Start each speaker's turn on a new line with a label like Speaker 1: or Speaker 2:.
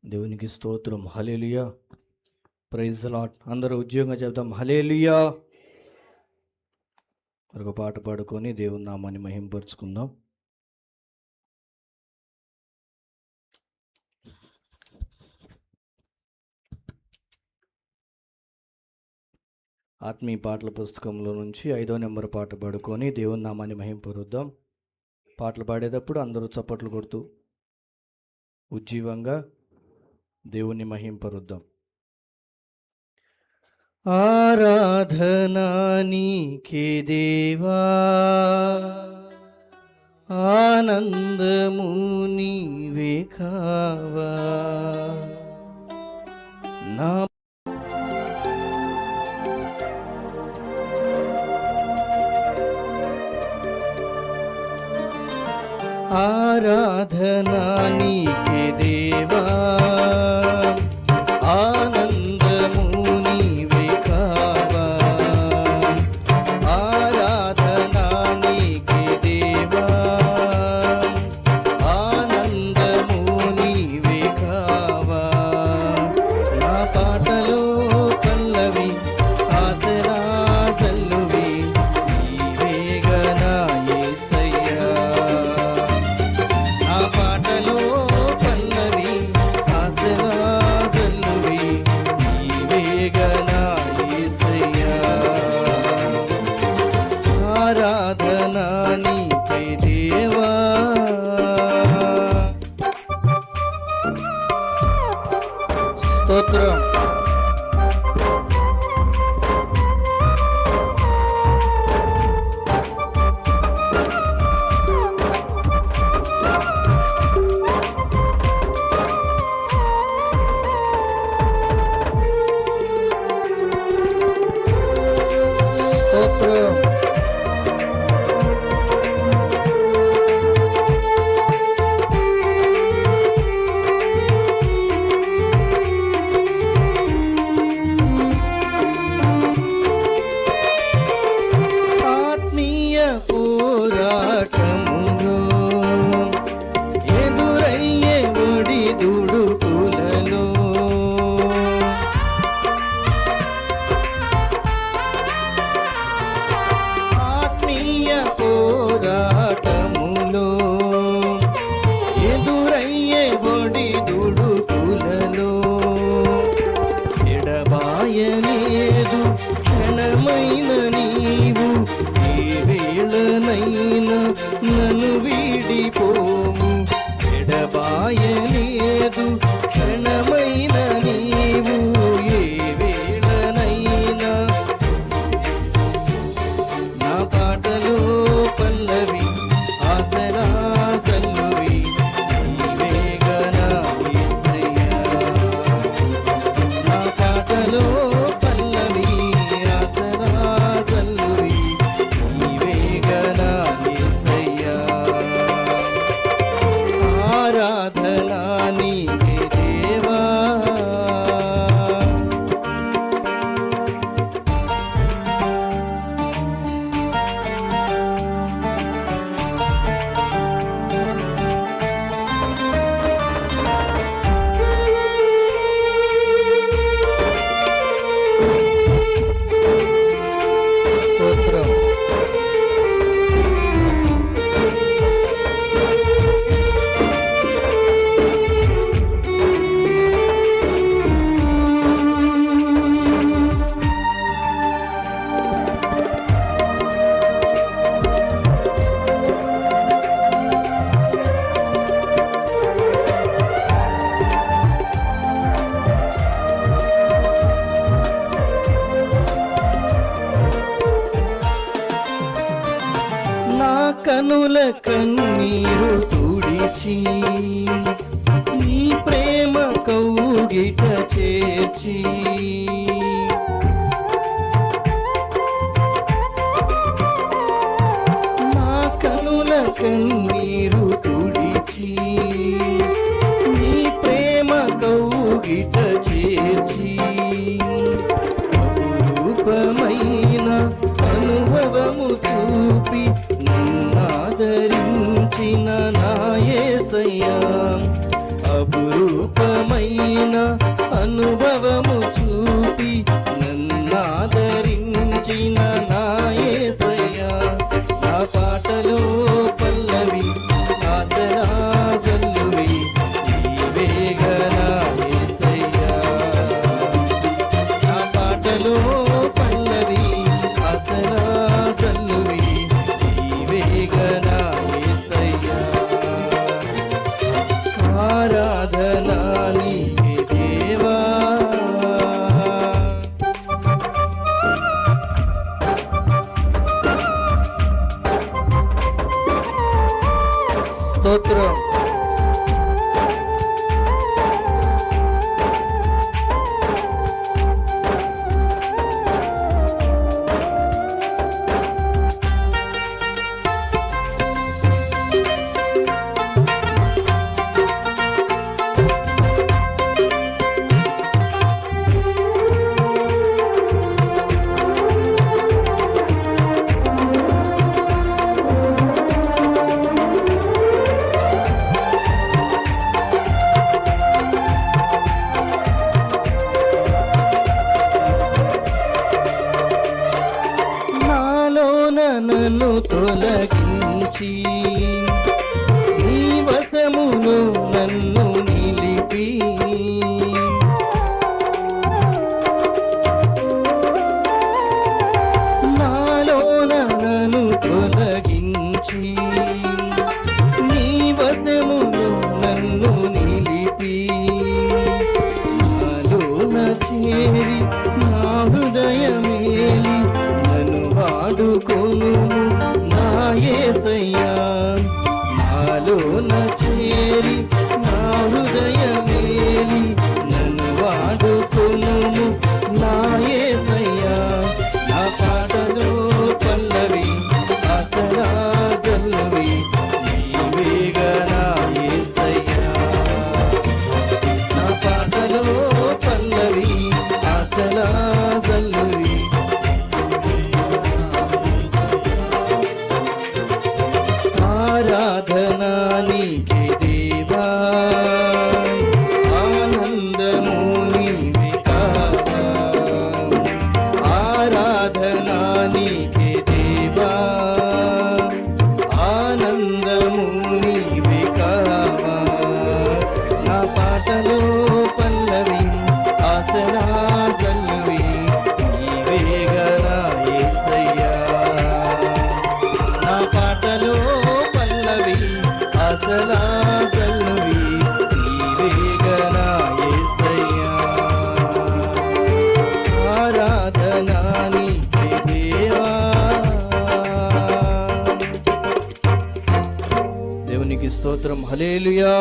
Speaker 1: దేవునికి స్తోత్రం. హల్లెలూయా, praise the lord. అందరూ ఉద్యోగంగా చెప్తాం హల్లెలూయా. ఒక పాట పాడుకొని దేవుని నామాన్ని మహింపరుచుకుందాం. ఆత్మీయ పాటల పుస్తకంలో నుంచి 5వ నెంబర్ పాట పాడుకొని దేవుని నామాన్ని మహింపరుద్దాం. పాటలు పాడేటప్పుడు అందరూ చప్పట్లు కొడుతూ ఉజ్జీవంగా దేవుని మహింపరుద్దాం. ఆరాధనా నీకే దేవా, ఆనందము నీవే కావా, నా ఆరాధనా నీకే దేవా, ఆనందము నీవే కావా, ఆరాధనా నీకే దేవా, ఆనందము నీవే కావా. నా పాటలో పల్లవి ఆసరా జల్లువి నీవేగనా యేసయ్యా. నా పాటలో పల్లవి ఆసరా జల్లువి నీవేగనా యేసయ్యా. ఆరాధనా నీకే దేవా. స్తోత్రం. స్తోత్రం. ఆత్మీయ పోరాటములో ఎదురయ్యే ఒడిదుడుకులలో ఆత్మీయ పోరాటములో ఎదురయ్యే ఒడిదుడుకులలో ఎడబాయలేదు క్షణమైన నీవు, ఏ వేళనైనా నన్ను వీడిపోవు. ఎడబాయలేదు క్షణమైన నీవు, ఏ వేళనైనా. నా పాటలో పల్లవి ఆసరా జల్లువి నీవేగనా యేసయ్యా. నా పాటలో పల్లవి ఆసరా జల్లువి నీవేగనా యేసయ్యా. ఆరాధనా నీకే దేవా. స్తోత్రం. నా కనుల కన్నీరు తుడిచి నీ ప్రేమ కౌగిట చేర్చి, నా కనుల కన్నీరు తుడిచి నీ ప్రేమ కౌగిట చేర్చి, అపురూపమైన అనుభవము చూపి నన్నాదరించిన నా యేసయ్యా. అపురూపమైన అనుభవము చూపి నన్నాదరించిన నా యేసయ్యా. నా పాటలో పల్లవి ఆసరా జల్లువి నీవేగా నా యేసయ్యా. నా పాటలో పల్లవి ఆసరా జల్లువి నీవేగా నా యేసయ్యా. ఆరాధనా నీకే దేవా. స్తోత్రం. నన్ను తొలగించి నీ వశములో నన్ను నిలిపి నాలోన నన్ను తొలగించి నీ వశములో నన్ను నిలిపి నాలోన చేరి నా హృదయమేలి వాడుకోను నా యేసయ్యా. నాలోన చేరి నా హృదయమేలి నన్ను వాడుకోను నా యేసయ్యా. నా పాటలో పల్లవి ఆసరా జల్లువి నీవేగా నా యేసయ్యా. నా పాటలో పల్లవి ఆసరా జల్లువి ఆరాధనా నీకే దేవా. ఆనందము నీవే కావా. ఆరాధనా నీకే దేవా. ఆనందము నీవే కావా. నా పాటలో పల్లవి ఆసరా జల్లువి నీవేగా నా యేసయ్యా. నా పాటలో పల్లవి ఆసరా జల్లువి నీవేగా నా యేసయ్యా. ఆరాధనా నీకే దేవా. దేవునికి స్తోత్రం. హల్లెలూయా.